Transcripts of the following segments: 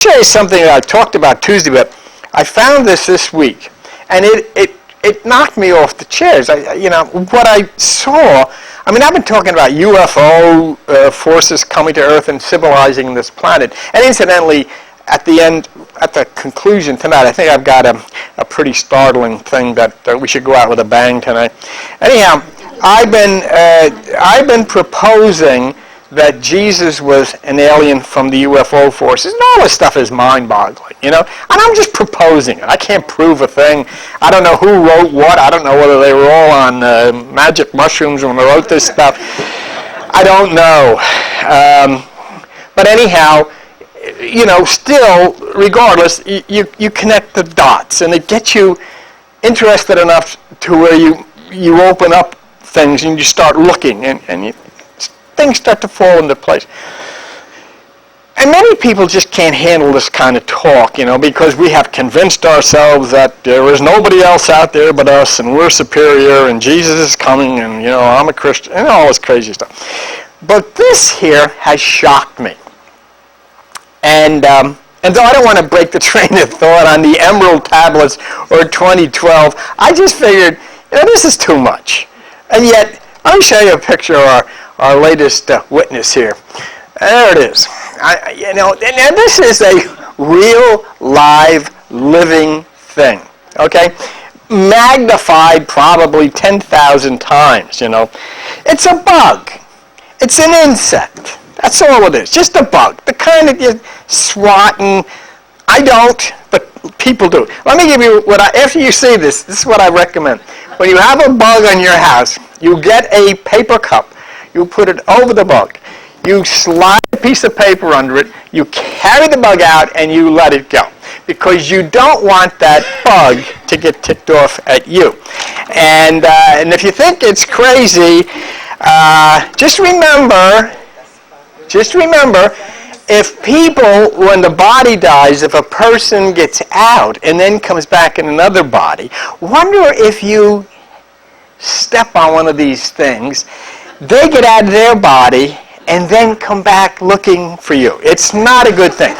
show you something that I talked about Tuesday, but I found this week, and it knocked me off the chairs. What I saw, I mean, I've been talking about UFO forces coming to Earth and civilizing this planet. And incidentally, at the conclusion tonight, I think I've got a pretty startling thing that we should go out with a bang tonight. Anyhow, I've been proposing that Jesus was an alien from the UFO forces, and all this stuff is mind-boggling, and I'm just proposing it. I can't prove a thing. I don't know who wrote what. I don't know whether they were all on magic mushrooms when they wrote this stuff. I don't know. But anyhow, still, regardless, you connect the dots, and it gets you interested enough to where you open up things and you start looking, and things start to fall into place. And many people just can't handle this kind of talk, because we have convinced ourselves that there is nobody else out there but us, and we're superior, and Jesus is coming, and, I'm a Christian, and all this crazy stuff. But this here has shocked me. And though I don't want to break the train of thought on the Emerald Tablets or 2012, I just figured, this is too much. And yet, let me show you a picture of our latest witness here. There it is. And this is a real, live, living thing. Okay, magnified probably 10,000 times. It's a bug. It's an insect. That's all it is. Just a bug. The kind that you swatting. I don't, but people do. Let me give you after you see this is what I recommend. When you have a bug on your house, you get a paper cup. You put it over the bug. You slide a piece of paper under it. You carry the bug out, and you let it go. Because you don't want that bug to get ticked off at you. And if you think it's crazy, just remember, if people, when the body dies, if a person gets out and then comes back in another body, wonder if you step on one of these things, they get out of their body and then come back looking for you. It's not a good thing.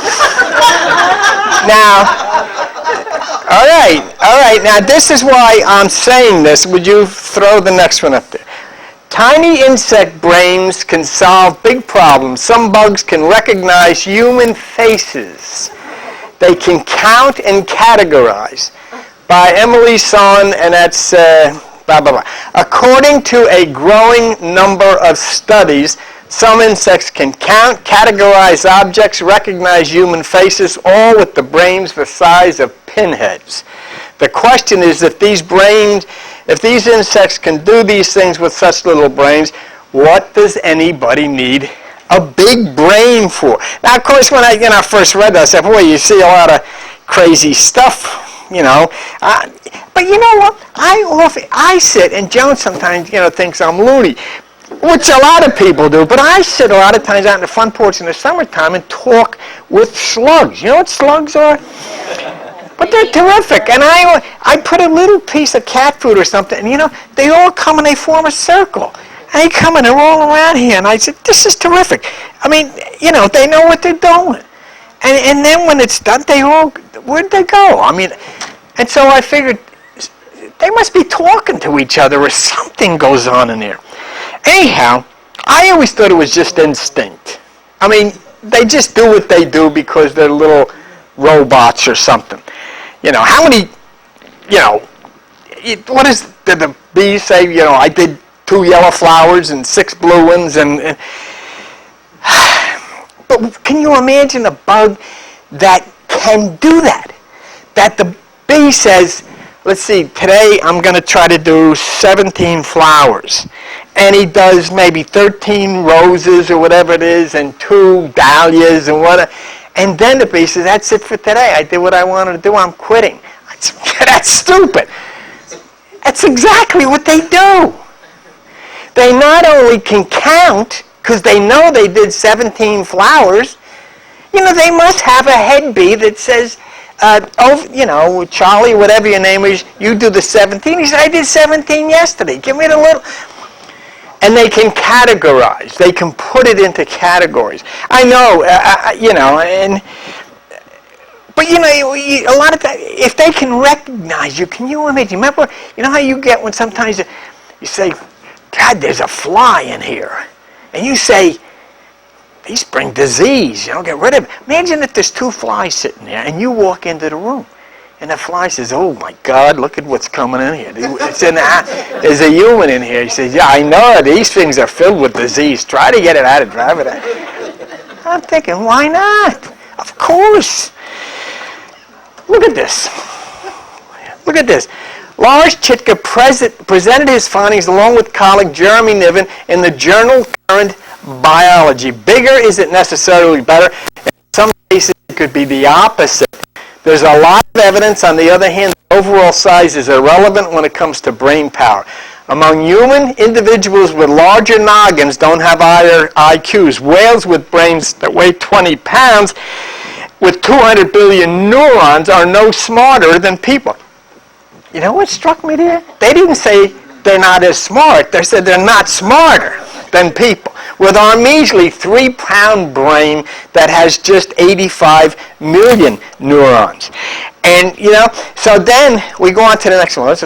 Now, all right. Now, this is why I'm saying this. Would you throw the next one up there? Tiny insect brains can solve big problems. Some bugs can recognize human faces. They can count and categorize. By Emily Son, and that's blah, blah, blah. According to a growing number of studies, some insects can count, categorize objects, recognize human faces, all with the brains the size of pinheads. The question is, if these insects can do these things with such little brains, what does anybody need a big brain for? Now, of course, when I first read that, I said, boy, you see a lot of crazy stuff, but you know what? I sit, and Joan sometimes, thinks I'm loony, which a lot of people do, but I sit a lot of times out in the front porch in the summertime and talk with slugs. You know what slugs are? But they're terrific. And I put a little piece of cat food or something, and they all come and they form a circle. And they come and they're all around here. And I said, this is terrific. I mean, they know what they're doing. And then when it's done, where'd they go? I mean, and so I figured they must be talking to each other or something goes on in there. Anyhow, I always thought it was just instinct. I mean, they just do what they do because they're little robots or something. How many, what did the bee say? I did 2 yellow flowers and 6 blue ones. But can you imagine a bug that can do that? That the bee says, let's see, today I'm going to try to do 17 flowers. And he does maybe 13 roses or whatever it is and 2 dahlias and whatever. And then the bee says, that's it for today. I did what I wanted to do. I'm quitting. That's stupid. That's exactly what they do. They not only can count, because they know they did 17 flowers, they must have a head bee that says, Charlie, whatever your name is, you do the 17. He said, I did 17 yesterday. Give me the little... And they can categorize. They can put it into categories. I know, and a lot of times, if they can recognize you, can you imagine? Remember, you know how you get when sometimes you say, God, there's a fly in here. And you say, these bring disease, get rid of it. Imagine if there's 2 flies sitting there and you walk into the room. And the fly says, oh my God, look at what's coming in here. There's a human in here. He says, yeah, I know, these things are filled with disease. Try to get it out and drive it out. I'm thinking, why not? Of course. Look at this. Look at this. Lars Chitka presented his findings along with colleague Jeremy Niven in the journal Current Biology. Bigger isn't necessarily better. In some cases, it could be the opposite. There's a lot of evidence, on the other hand, that overall size is irrelevant when it comes to brain power. Among human, individuals with larger noggins don't have higher IQs. Whales with brains that weigh 20 pounds with 200 billion neurons are no smarter than people. You know what struck me there? They didn't say they're not as smart. They said they're not smarter than people. With our measly 3-pound brain that has just 85 million neurons. And, so then we go on to the next one.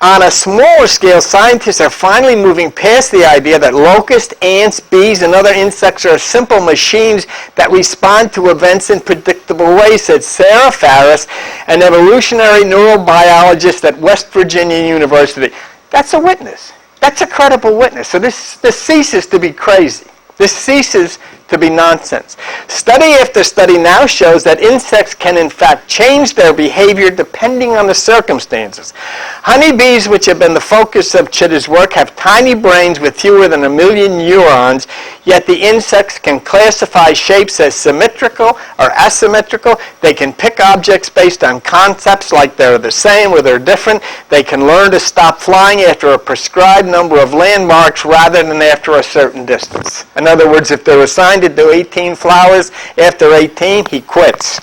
On a smaller scale, scientists are finally moving past the idea that locusts, ants, bees, and other insects are simple machines that respond to events in predictable ways, said Sarah Farris, an evolutionary neurobiologist at West Virginia University. That's a witness. That's a credible witness. So this ceases to be crazy. This ceases to be nonsense. Study after study now shows that insects can in fact change their behavior depending on the circumstances. Honeybees, which have been the focus of Chitta's work, have tiny brains with fewer than 1 million neurons, yet the insects can classify shapes as symmetrical or asymmetrical. They can pick objects based on concepts like they're the same or they're different. They can learn to stop flying after a prescribed number of landmarks rather than after a certain distance. In other words, if they're assigned to do 18 flowers, after 18, he quits.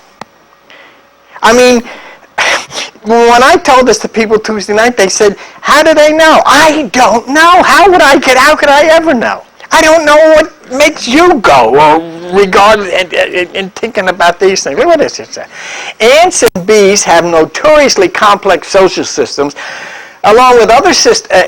I mean, when I told this to people Tuesday night, they said, how do they know? I don't know. How could I ever know? I don't know what makes you go or regard in thinking about these things. Look at this. It says, ants and bees have notoriously complex social systems. Along with other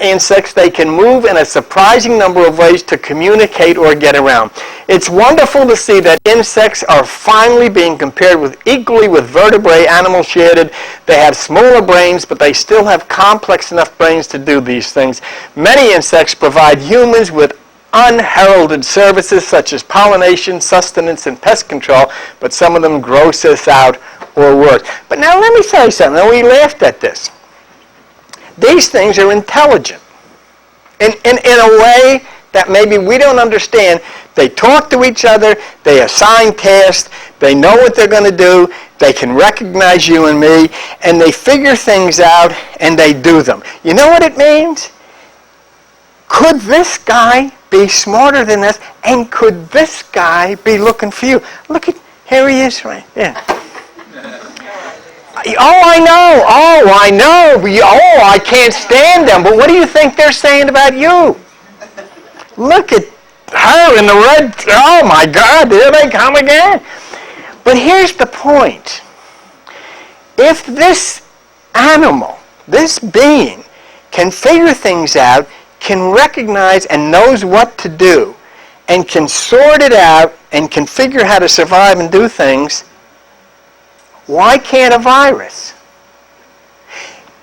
insects, they can move in a surprising number of ways to communicate or get around. It's wonderful to see that insects are finally being compared equally with vertebrate animals shaded. They have smaller brains, but they still have complex enough brains to do these things. Many insects provide humans with unheralded services such as pollination, sustenance, and pest control, but some of them gross us out or worse. But now let me tell you something. Now, we laughed at this. These things are intelligent in a way that maybe we don't understand. They talk to each other, they assign tasks, they know what they're going to do, they can recognize you and me, and they figure things out and they do them. You know what it means? Could this guy be smarter than us, and could this guy be looking for you? Look at, here he is right there. Oh, I know. Oh, I can't stand them. But what do you think they're saying about you? Look at her in the red. Oh, my God, here they come again. But here's the point. If this animal, this being, can figure things out, can recognize and knows what to do, and can sort it out, and can figure how to survive and do things, why can't a virus?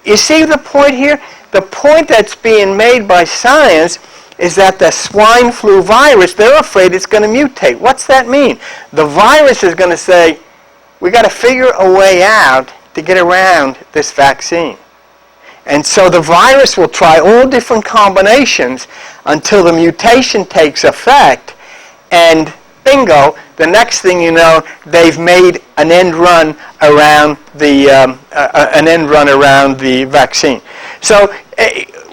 You see the point here? The point that's being made by science is that the swine flu virus, they're afraid it's going to mutate. What's that mean? The virus is going to say, we got to figure a way out to get around this vaccine. And so the virus will try all different combinations until the mutation takes effect, and bingo, the next thing you know, they've made an end run around the vaccine. So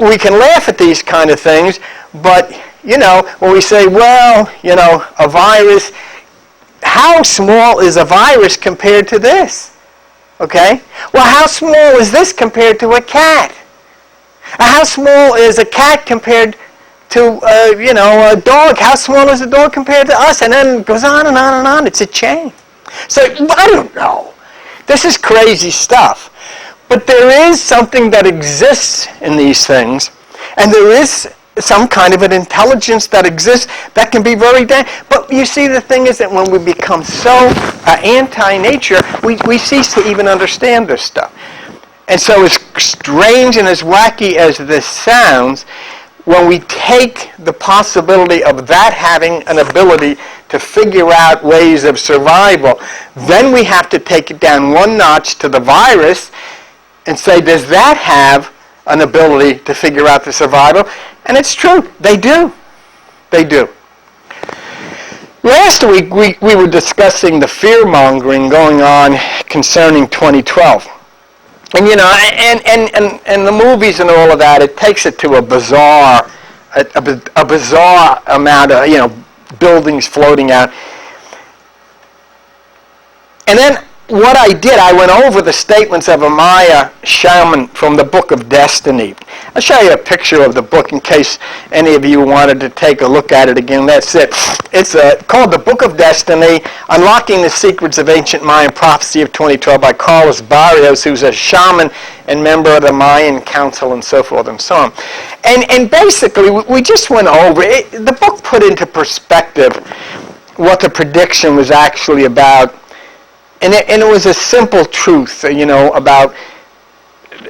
we can laugh at these kind of things, but when we say, well, a virus, how small is a virus compared to this? Okay? Well, how small is this compared to a cat? How small is a cat compared to a dog? How small is a dog compared to us? And then it goes on and on and on. It's a chain. So I don't know. This is crazy stuff. But there is something that exists in these things, and there is some kind of an intelligence that exists that can be very but you see, the thing is that when we become so anti-nature, we cease to even understand this stuff. And so as strange and as wacky as this sounds, when we take the possibility of that having an ability to figure out ways of survival, then we have to take it down one notch to the virus and say, does that have an ability to figure out the survival? And it's true. They do. They do. Last week, we were discussing the fear-mongering going on concerning 2012. And, you know, and the movies and all of that, it takes it to a bizarre amount of, you know, buildings floating out. And then what I did, I went over the statements of a Maya shaman from the Book of Destiny. I'll show you a picture of the book in case any of you wanted to take a look at it again. That's it. It's called The Book of Destiny, Unlocking the Secrets of Ancient Mayan Prophecy of 2012 by Carlos Barrios, who's a shaman and member of the Mayan Council and so forth and so on. And basically, we just went over it. The book put into perspective what the prediction was actually about. And it was a simple truth, you know,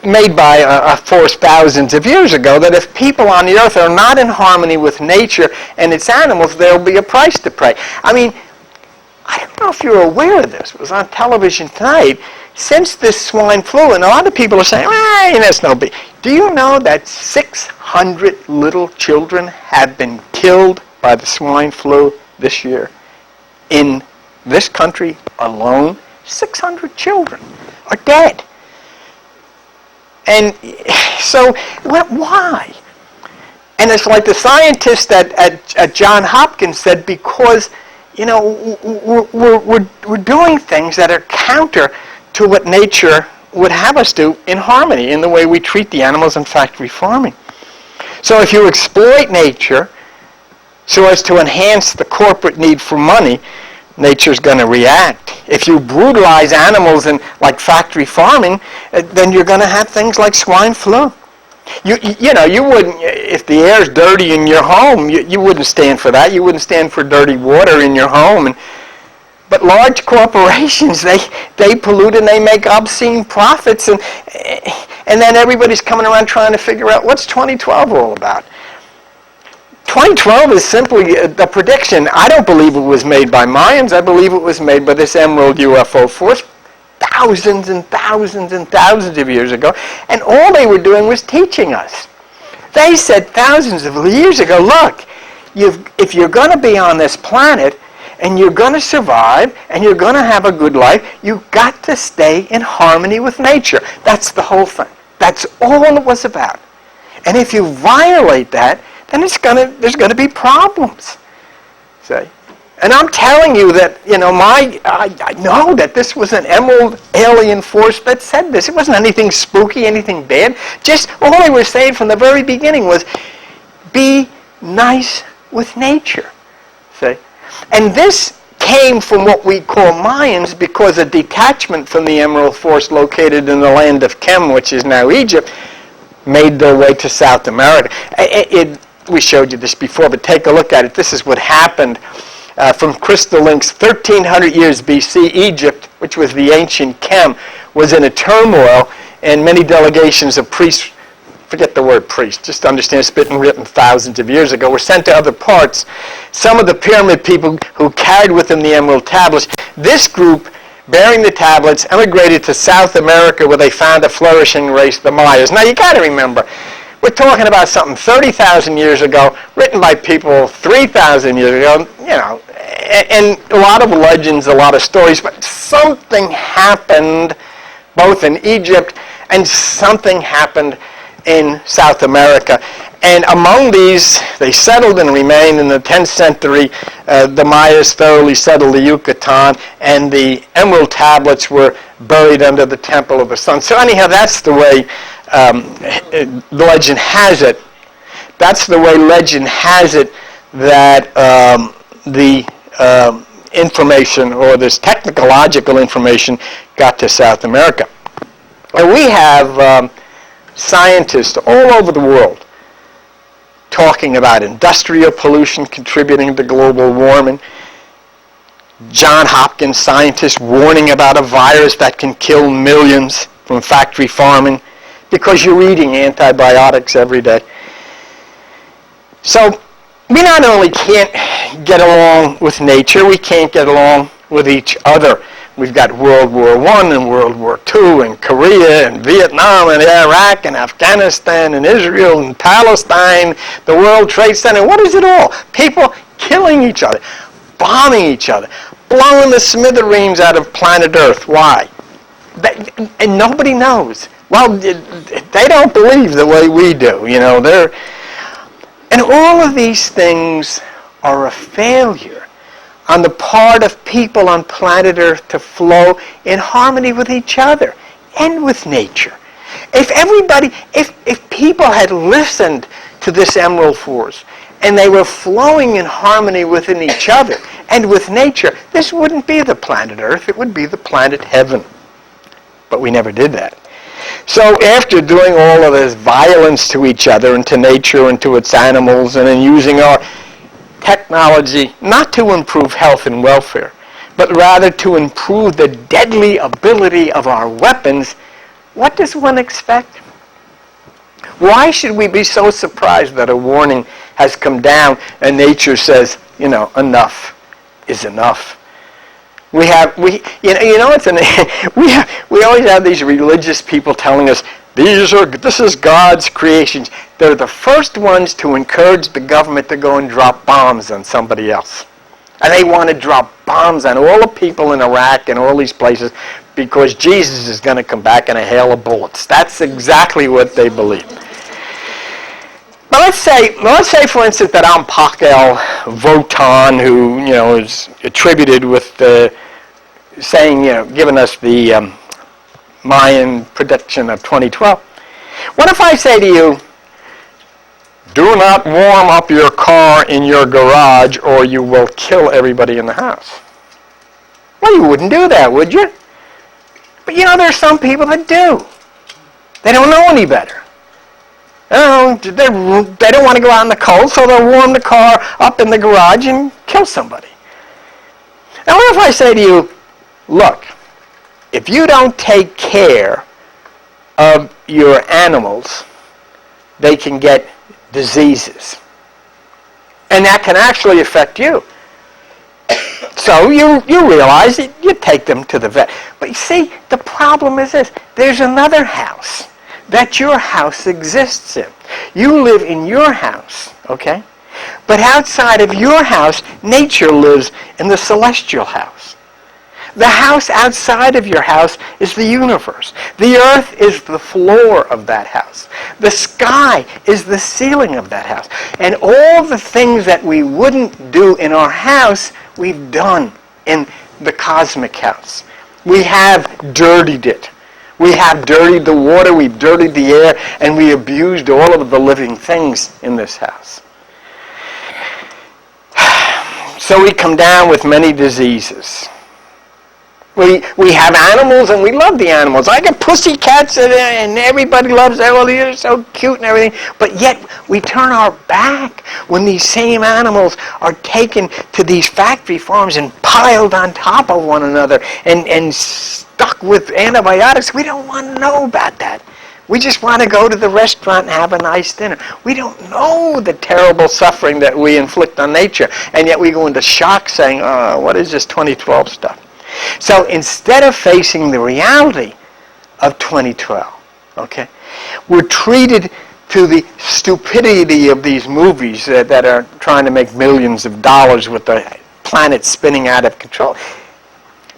made by a force thousands of years ago, that if people on the earth are not in harmony with nature and its animals, there will be a price to pay. I mean, I don't know if you're aware of this. It was on television tonight. Since this swine flu, and a lot of people are saying, that's no big. Do you know that 600 little children have been killed by the swine flu this year in this country alone? 600 children are dead. And so, why? And it's like the scientist at Johns Hopkins said, because, you know, we're doing things that are counter to what nature would have us do in harmony, in the way we treat the animals in factory farming. So if you exploit nature so as to enhance the corporate need for money, nature's going to react. If you brutalize animals in like factory farming, then you're going to have things like swine flu. You know, you wouldn't, if the air's dirty in your home, you wouldn't stand for that. You wouldn't stand for dirty water in your home. But large corporations, they pollute and they make obscene profits, and then everybody's coming around trying to figure out what's 2012 all about. 2012 is simply the prediction. I don't believe it was made by Mayans. I believe it was made by this Emerald UFO force thousands and thousands and thousands of years ago. And all they were doing was teaching us. They said thousands of years ago, look, if you're going to be on this planet and you're going to survive and you're going to have a good life, you've got to stay in harmony with nature. That's the whole thing. That's all it was about. And if you violate that, then there's going to be problems. See? And I'm telling you that, you know, I know that this was an emerald alien force that said this. It wasn't anything spooky, anything bad. Just all they were saying from the very beginning was, be nice with nature. See? And this came from what we call Mayans, because a detachment from the Emerald Force located in the land of Kem, which is now Egypt, made their way to South America. We showed you this before, but take a look at it. This is what happened from Crystal Links. 1300 years BC, Egypt, which was the ancient Kem, was in a turmoil, and many delegations of priests, forget the word priest, just understand it's been written thousands of years ago, were sent to other parts. Some of the pyramid people who carried with them the emerald tablets, this group, bearing the tablets, emigrated to South America, where they found a flourishing race, the Mayas. Now you got to remember, we're talking about something 30,000 years ago, written by people 3,000 years ago, you know, and a lot of legends, a lot of stories, but something happened both in Egypt and something happened in South America. And among these, they settled and remained. In the 10th century, the Mayas thoroughly settled the Yucatan, and the emerald tablets were buried under the Temple of the Sun. So anyhow, that's the way legend has it. That's the way legend has it that the information or this technological information got to South America. And we have scientists all over the world talking about industrial pollution contributing to global warming. John Hopkins scientists warning about a virus that can kill millions from factory farming because you're eating antibiotics every day. So we not only can't get along with nature, we can't get along with each other. We've got World War I and World War II and Korea and Vietnam and Iraq and Afghanistan and Israel and Palestine, the World Trade Center. What is it all? People killing each other, bombing each other, blowing the smithereens out of planet Earth. Why? And nobody knows. Well, they don't believe the way we do. And all of these things are a failure on the part of people on planet Earth to flow in harmony with each other and with nature. If people had listened to this Emerald Force and they were flowing in harmony within each other and with nature, this wouldn't be the planet Earth, it would be the planet Heaven. But we never did that. So after doing all of this violence to each other and to nature and to its animals, and then using our technology not to improve health and welfare, but rather to improve the deadly ability of our weapons, what does one expect? Why should we be so surprised that a warning has come down and nature says, enough is enough? We always have these religious people telling us, this is God's creations. They're the first ones to encourage the government to go and drop bombs on somebody else. And they want to drop bombs on all the people in Iraq and all these places because Jesus is going to come back in a hail of bullets. That's exactly what they believe. But let's say, for instance, that Pakel Votan, who is attributed with giving us the Mayan prediction of 2012. What if I say to you, do not warm up your car in your garage or you will kill everybody in the house? Well, you wouldn't do that, would you? But there's some people that do. They don't know any better. They don't want to go out in the cold, so they'll warm the car up in the garage and kill somebody. Now, what if I say to you, look, if you don't take care of your animals, they can get diseases. And that can actually affect you. So you realize it, you take them to the vet. But you see, the problem is this. There's another house that your house exists in. You live in your house, okay? But outside of your house, nature lives in the celestial house. The house outside of your house is the universe. The earth is the floor of that house. The sky is the ceiling of that house. And all the things that we wouldn't do in our house, we've done in the cosmic house. We have dirtied it. We have dirtied the water, we've dirtied the air, and we abused all of the living things in this house. So we come down with many diseases. We have animals and we love the animals. I got pussycats and everybody loves them. Oh, they're so cute and everything. But yet we turn our back when these same animals are taken to these factory farms and piled on top of one another and stuck with antibiotics. We don't want to know about that. We just want to go to the restaurant and have a nice dinner. We don't know the terrible suffering that we inflict on nature. And yet we go into shock saying, oh, what is this 2012 stuff? So instead of facing the reality of 2012, okay, we're treated to the stupidity of these movies that are trying to make millions of dollars with the planet spinning out of control.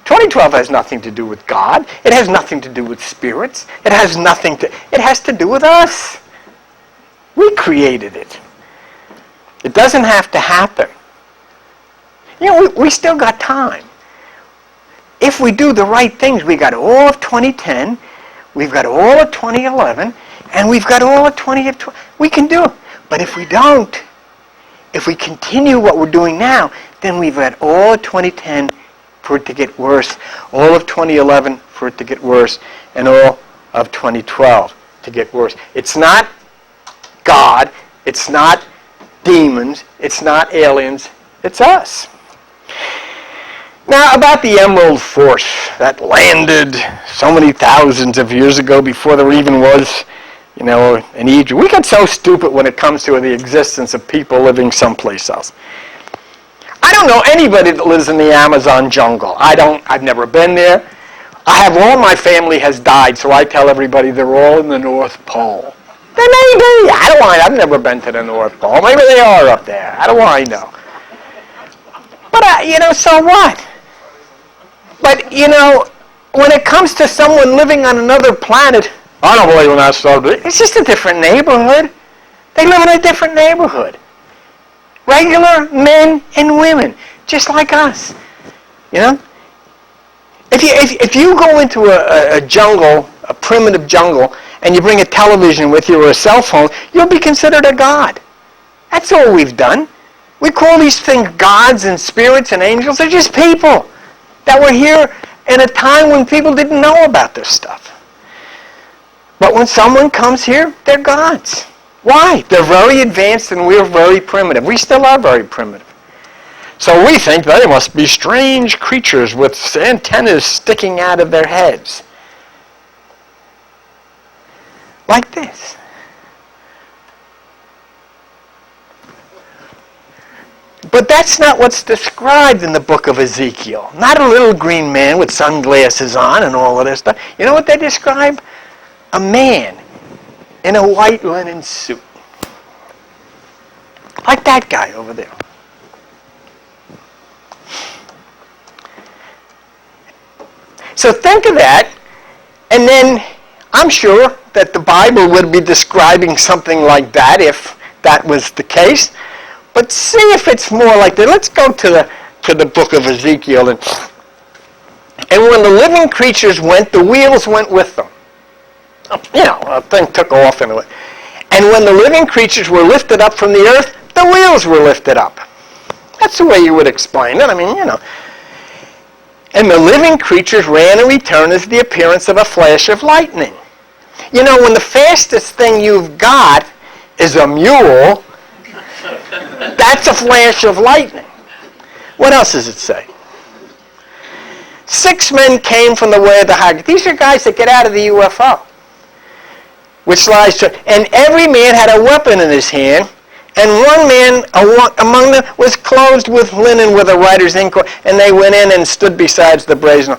2012 has nothing to do with God. It has nothing to do with spirits. It has to do with us. We created it. It doesn't have to happen. We still got time. If we do the right things, we got all of 2010, we've got all of 2011, and we've got all of 2012. We can do it. But if we don't, if we continue what we're doing now, then we've got all of 2010 for it to get worse, all of 2011 for it to get worse, and all of 2012 to get worse. It's not God, it's not demons, it's not aliens, it's us. Now, about the Emerald Force that landed so many thousands of years ago before there even was, in Egypt. We get so stupid when it comes to the existence of people living someplace else. I don't know anybody that lives in the Amazon jungle. I've never been there. All my family has died, so I tell everybody they're all in the North Pole. They may be. I've never been to the North Pole. Maybe they are up there. How do I know? But, so what? But, when it comes to someone living on another planet, I don't believe in that stuff. It's just a different neighborhood. They live in a different neighborhood. Regular men and women, just like us. If you go into a jungle, a primitive jungle, and you bring a television with you or a cell phone, you'll be considered a god. That's all we've done. We call these things gods and spirits and angels. They're just people that were here in a time when people didn't know about this stuff. But when someone comes here, they're gods. Why? They're very advanced and we're very primitive. We still are very primitive. So we think they must be strange creatures with antennas sticking out of their heads. Like this. But that's not what's described in the book of Ezekiel. Not a little green man with sunglasses on and all of this stuff. You know what they describe? A man in a white linen suit. Like that guy over there. So think of that, and then I'm sure that the Bible would be describing something like that if that was the case. But see if it's more like that. Let's go to the book of Ezekiel. And when the living creatures went, the wheels went with them. A thing took off in a way. And when the living creatures were lifted up from the earth, the wheels were lifted up. That's the way you would explain it. And the living creatures ran and returned as the appearance of a flash of lightning. When the fastest thing you've got is a mule, that's a flash of lightning. What else does it say? 6 men came from the way of the high. These are guys that get out of the UFO. Which lies to, and every man had a weapon in his hand, and one man among them was clothed with linen with a writer's ink, and they went in and stood beside the brazen.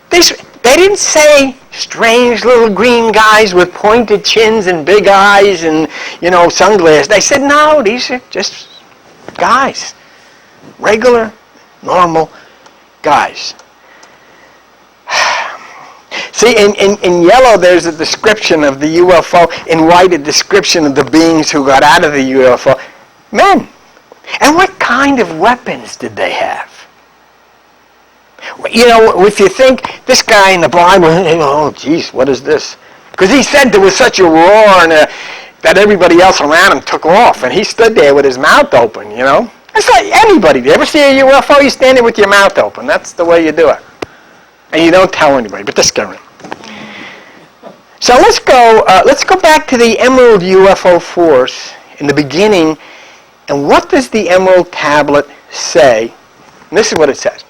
They didn't say strange little green guys with pointed chins and big eyes and, sunglasses. They said, no, these are just guys. Regular, normal guys. See, in yellow there's a description of the UFO. In white, a description of the beings who got out of the UFO. Men. And what kind of weapons did they have? If you think this guy in the Bible, oh, geez, what is this? Because he said there was such a roar and that everybody else around him took off. And he stood there with his mouth open, It's like anybody. You ever see a UFO? You stand there with your mouth open. That's the way you do it. And you don't tell anybody, but this guy. So let's go back to the Emerald UFO Force in the beginning. And what does the Emerald Tablet say? And this is what it says.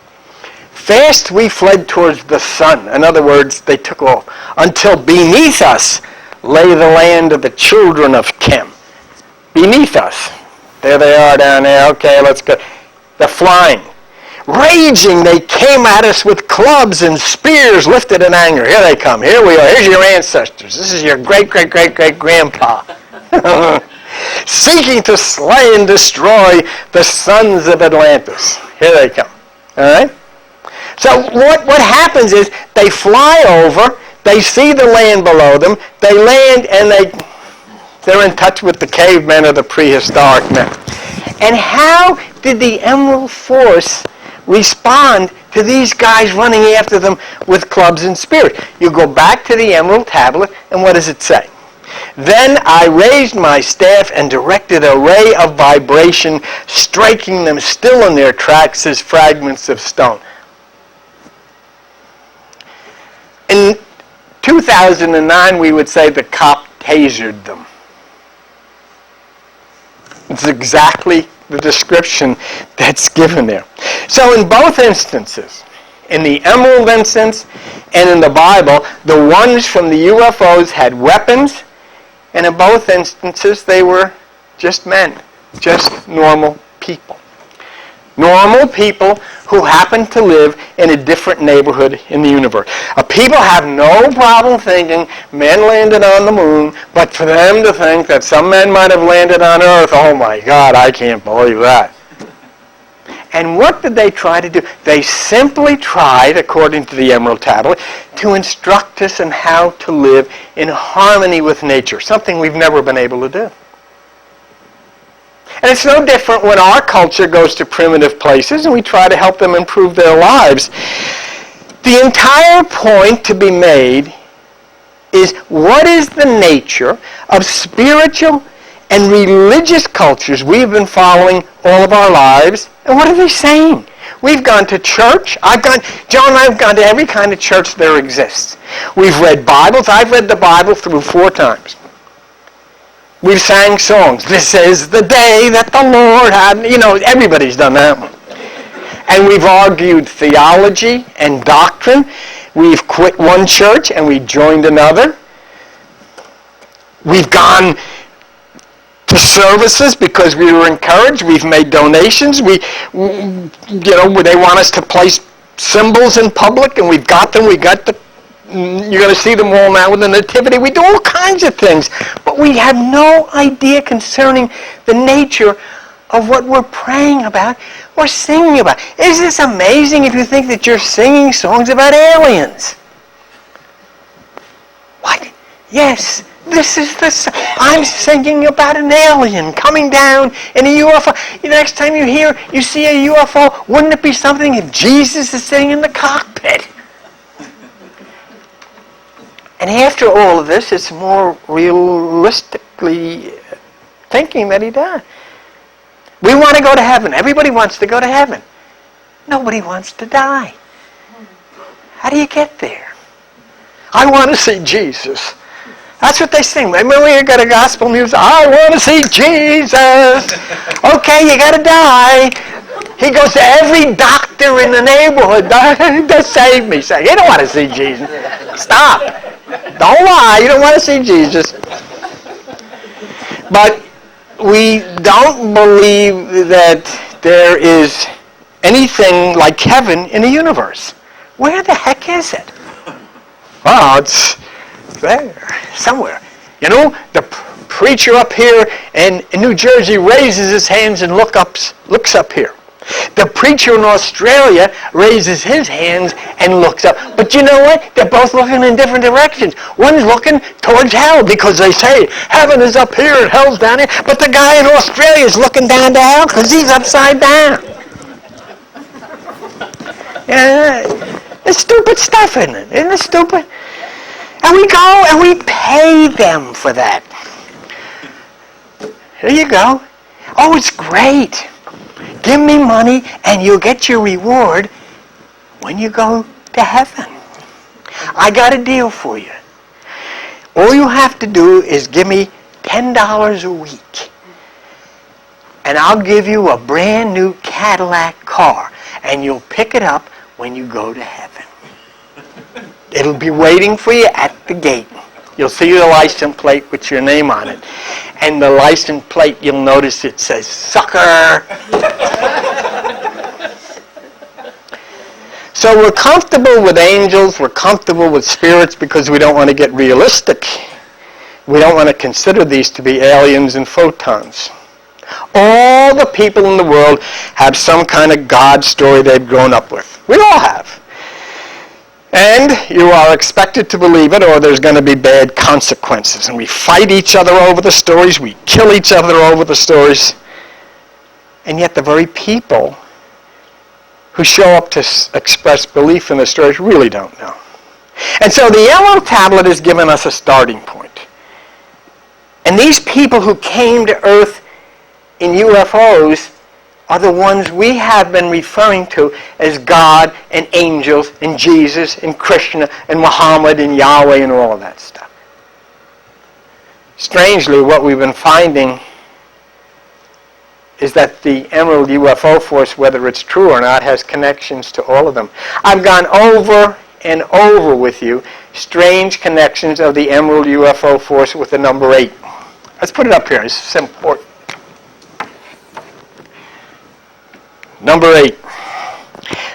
Fast we fled towards the sun. In other words, they took off. Until beneath us lay the land of the children of Chem. Beneath us. There they are down there. Okay, let's go. They're flying. Raging, they came at us with clubs and spears lifted in anger. Here they come. Here we are. Here's your ancestors. This is your great-great-great-great-grandpa. Seeking to slay and destroy the sons of Atlantis. Here they come. All right? So what happens is they fly over, they see the land below them, they land, and they're in touch with the cavemen or the prehistoric men. And how did the Emerald Force respond to these guys running after them with clubs and spears? You go back to the Emerald Tablet, and what does it say? Then I raised my staff and directed a ray of vibration, striking them still in their tracks as fragments of stone. In 2009, we would say the cop tasered them. It's exactly the description that's given there. So in both instances, in the Emerald instance and in the Bible, the ones from the UFOs had weapons, and in both instances they were just men, just normal people. Normal people who happen to live in a different neighborhood in the universe. People have no problem thinking men landed on the moon, but for them to think that some men might have landed on Earth, oh my God, I can't believe that. And what did they try to do? They simply tried, according to the Emerald Tablet, to instruct us in how to live in harmony with nature, something we've never been able to do. And it's no different when our culture goes to primitive places and we try to help them improve their lives. The entire point to be made is what is the nature of spiritual and religious cultures we've been following all of our lives, and what are they saying? We've gone to church. John and I have gone to every kind of church there exists. We've read Bibles. I've read the Bible through 4 times. We've sang songs. This is the day that the Lord had. Everybody's done that one. And we've argued theology and doctrine. We've quit one church and we joined another. We've gone to services because we were encouraged. We've made donations. They want us to place symbols in public, and we've got them. You're going to see them all now with the Nativity. We do all kinds of things. But we have no idea concerning the nature of what we're praying about or singing about. Isn't this amazing if you think that you're singing songs about aliens? What? Yes, I'm singing about an alien coming down in a UFO. The next time you see a UFO, wouldn't it be something if Jesus is sitting in the cockpit? And after all of this, it's more realistically thinking that he died. We want to go to heaven. Everybody wants to go to heaven. Nobody wants to die. How do you get there? I want to see Jesus. That's what they sing. Remember we got a gospel music? I want to see Jesus. Okay, you got to die. He goes to every doctor in the neighborhood to save me. Say, you don't want to see Jesus. Stop. Don't lie. You don't want to see Jesus. But we don't believe that there is anything like heaven in the universe. Where the heck is it? Oh, it's there, somewhere. The preacher up here in New Jersey raises his hands and looks up here. The preacher in Australia raises his hands and looks up. But you know what? They're both looking in different directions. One's looking towards hell because they say heaven is up here and hell's down here. But the guy in Australia is looking down to hell because he's upside down. Yeah, it's stupid stuff, isn't it? Isn't it stupid? And we go and we pay them for that. Here you go. Oh, it's great. Give me money and you'll get your reward when you go to heaven. I got a deal for you. All you have to do is give me $10 a week. And I'll give you a brand new Cadillac car. And you'll pick it up when you go to heaven. It'll be waiting for you at the gate. You'll see the license plate with your name on it. And the license plate, you'll notice it says, sucker. So we're comfortable with angels, we're comfortable with spirits because we don't want to get realistic. We don't want to consider these to be aliens and photons. All the people in the world have some kind of God story they've grown up with. We all have. And you are expected to believe it or there's going to be bad consequences. And we fight each other over the stories. We kill each other over the stories. And yet the very people who show up to express belief in the stories really don't know. And so the Emerald Tablet has given us a starting point. And these people who came to Earth in UFOs are the ones we have been referring to as God and angels and Jesus and Krishna and Muhammad and Yahweh and all of that stuff. Strangely, what we've been finding is that the Emerald UFO Force, whether it's true or not, has connections to all of them. I've gone over and over with you strange connections of the Emerald UFO Force with the number 8. Let's put it up here. It's important. Number 8.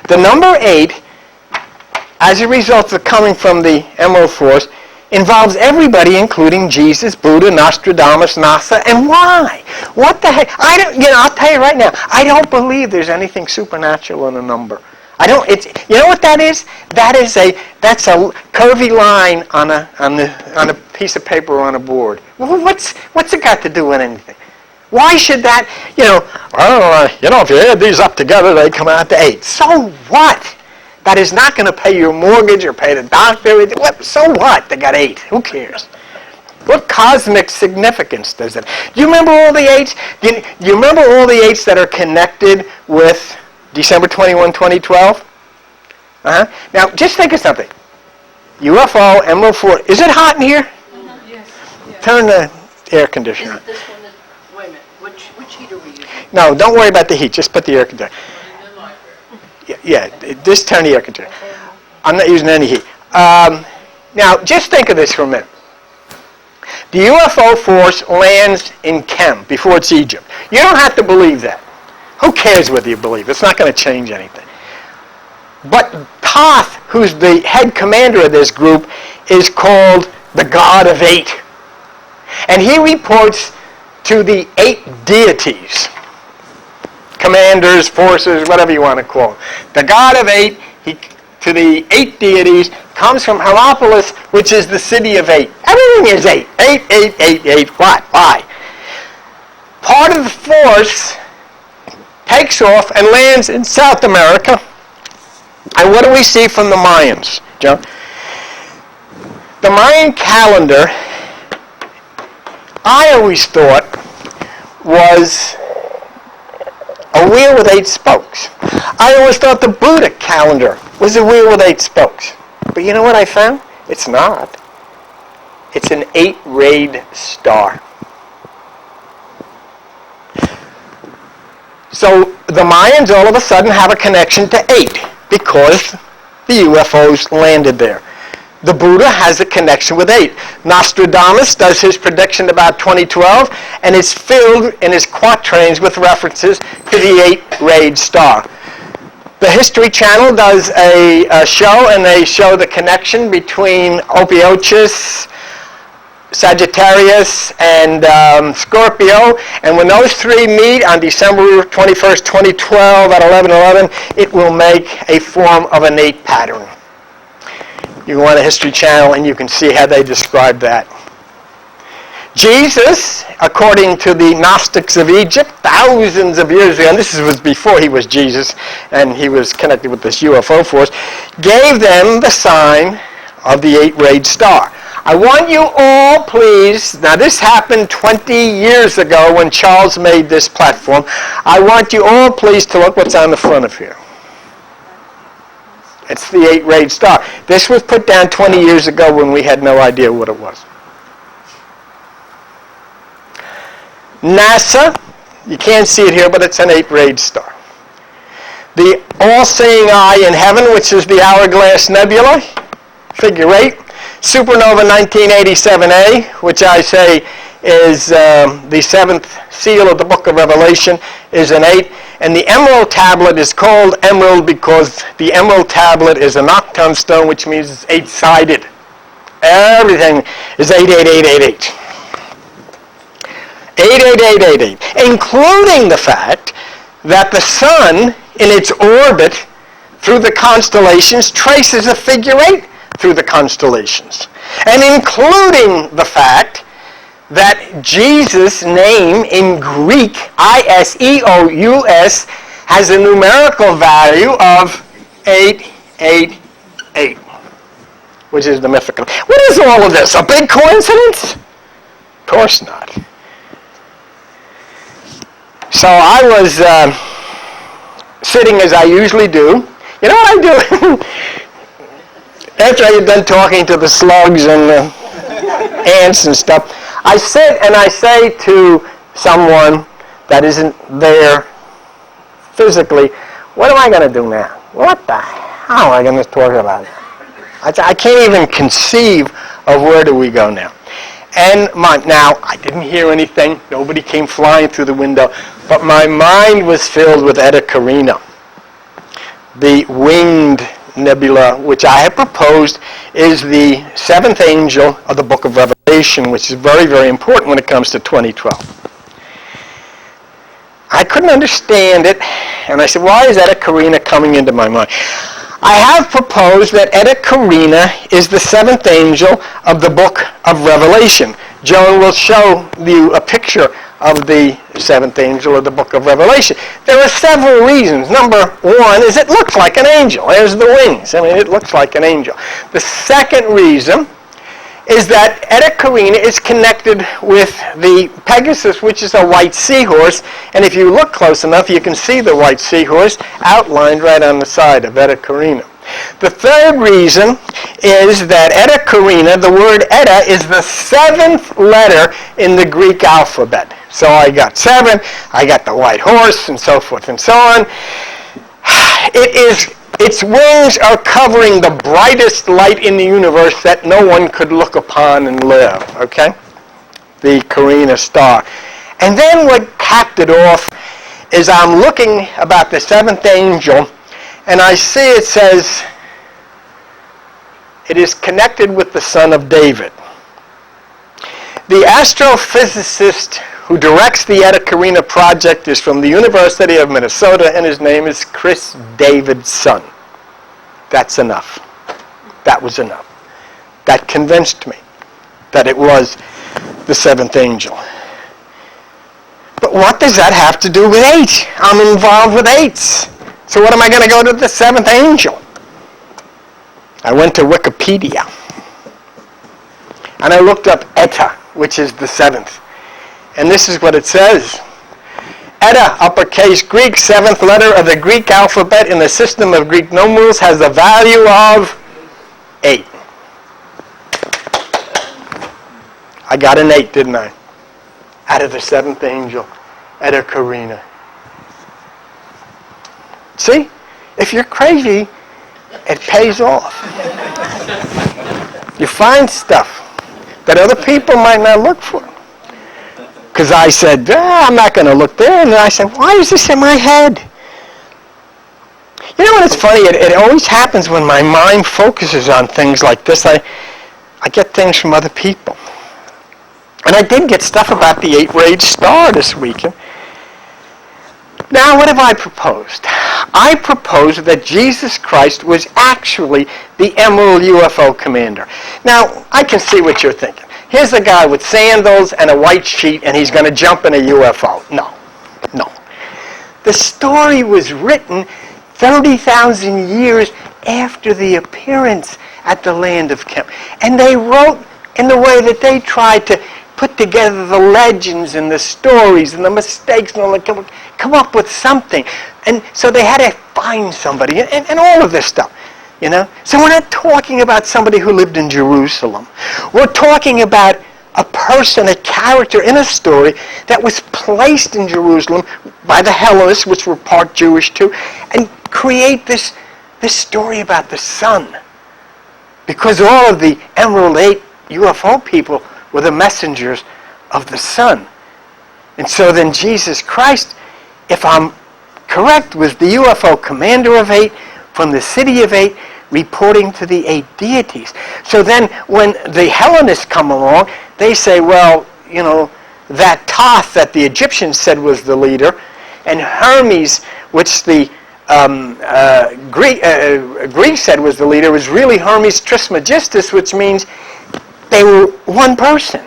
The number 8, as a result of coming from the Emerald Force, involves everybody, including Jesus, Buddha, Nostradamus, NASA, and why? What the heck? I'll tell you right now, I don't believe there's anything supernatural in a number. I don't. You know what that is? That's a curvy line on a piece of paper on a board. Well, what's it got to do with anything? Why should that? If you add these up together, they come out to 8. So what? That is not going to pay your mortgage or pay the doctor. So what? They got 8. Who cares? What cosmic significance does it? Do you remember all the 8s? Do you remember all the 8s that are connected with December 21, 2012? Now, just think of something. UFO, Emerald 4. Is it hot in here? Mm-hmm. Yes. Turn the air conditioner on. Is it this one? Wait a minute. Which heater are we using? No, don't worry about the heat. Just put the air conditioner. Yeah, just turn the air conditioner. I'm not using any heat. Now, just think of this for a minute. The UFO Force lands in Kem before it's Egypt. You don't have to believe that. Who cares whether you believe? It's not going to change anything. But Thoth, who's the head commander of this group, is called the God of 8. And he reports to the 8 deities. Commanders, forces, whatever you want to call them. The God of 8, to the 8 deities, comes from Hermopolis, which is the city of 8. Everything is 8. 8, 8, 8, 8. What? Why? Part of the force takes off and lands in South America. And what do we see from the Mayans, Joe? The Mayan calendar, I always thought, was a wheel with 8 spokes. I always thought the Buddha calendar was a wheel with 8 spokes. But you know what I found? It's not. It's an 8-rayed star. So the Mayans all of a sudden have a connection to 8 because the UFOs landed there. The Buddha has a connection with 8. Nostradamus does his prediction about 2012, and it's filled in his quatrains with references to the 8-rayed star. The History Channel does a show, and they show the connection between Ophiuchus, Sagittarius, and Scorpio. And when those 3 meet on December 21st, 2012 at 11:11, it will make a form of an 8 pattern. You go on the History Channel and you can see how they describe that. Jesus, according to the Gnostics of Egypt, thousands of years ago, and this was before he was Jesus and he was connected with this UFO force, gave them the sign of the 8-rayed star. I want you all, please, now this happened 20 years ago when Charles made this platform. I want you all, please, to look what's on the front of here. It's the 8-rayed star. This was put down 20 years ago when we had no idea what it was. NASA, you can't see it here, but it's an 8-rayed star. The all-seeing eye in heaven, which is the Hourglass Nebula, figure 8. Supernova 1987A, which I say is the 7th seal of the book of Revelation, is an 8. And the emerald tablet is called emerald because the emerald tablet is a nocturne stone, which means it's 8-sided. Everything is 88888. 88888, including the fact that the sun in its orbit through the constellations traces a figure 8 through the constellations, and including the fact that Jesus' name in Greek, Iseous, has a numerical value of 888, which is the mythical. What is all of this? A big coincidence? Of course not. So I was sitting as I usually do. You know what I do? After I get done talking to the slugs and the ants and stuff, I sit and I say to someone that isn't there physically, what am I going to do now? What the hell am I going to talk about? I can't even conceive of where do we go now. And now, I didn't hear anything. Nobody came flying through the window. But my mind was filled with Eda Karina, the winged nebula, which I have proposed is the seventh angel of the book of Revelation, which is very, very important when it comes to 2012. I couldn't understand it, and I said, why is Eda Karina coming into my mind? I have proposed that Eda Karina is the seventh angel of the book of Revelation. Joan will show you a picture of the seventh angel of the book of Revelation. There are several reasons. Number one is it looks like an angel. There's the wings. I mean, it looks like an angel. The second reason is that Eda Karina is connected with the Pegasus, which is a white seahorse. And if you look close enough, you can see the white seahorse outlined right on the side of Eda Karina. The third reason is that Eda Karina, the word Eda, is the seventh letter in the Greek alphabet. So I got 7, I got the white horse, and so forth and so on. Its wings are covering the brightest light in the universe that no one could look upon and live, okay? The Karina star. And then what capped it off is I'm looking about the seventh angel, and I see it says, it is connected with the son of David. The astrophysicist who directs the Eda Karina project is from the University of Minnesota, and his name is Chris Davidson. That's enough. That was enough. That convinced me that it was the seventh angel. But what does that have to do with 8? I'm involved with 8s. So what am I going to go to the seventh angel? I went to Wikipedia. And I looked up Eta, which is the seventh. And this is what it says. Eta, uppercase Greek, seventh letter of the Greek alphabet in the system of Greek numerals, has a value of 8. I got an 8, didn't I? Out of the seventh angel, Eda Karina. See? If you're crazy, it pays off. You find stuff that other people might not look for. Because I said, I'm not going to look there. And then I said, why is this in my head? You know what, it's funny. It always happens when my mind focuses on things like this. I get things from other people. And I did get stuff about the 8-rayed star this weekend. Now, what have I proposed? I proposed that Jesus Christ was actually the Emerald UFO commander. Now, I can see what you're thinking. Here's a guy with sandals and a white sheet, and he's going to jump in a UFO. No. The story was written 30,000 years after the appearance at the land of Khem. And they wrote in the way that they tried to put together the legends and the stories and the mistakes and all that, come up with something. And so they had to find somebody and all of this stuff. You know? So we're not talking about somebody who lived in Jerusalem. We're talking about a person, a character in a story that was placed in Jerusalem by the Hellenists, which were part Jewish too, and create this story about the sun. Because all of the Emerald 8 UFO people were the messengers of the sun. And so then Jesus Christ, if I'm correct, was the UFO commander of 8 from the city of 8, reporting to the 8 deities. So then when the Hellenists come along, they say, well, you know, that Thoth that the Egyptians said was the leader, and Hermes, which the Greeks said was the leader, was really Hermes Trismegistus, which means they were one person.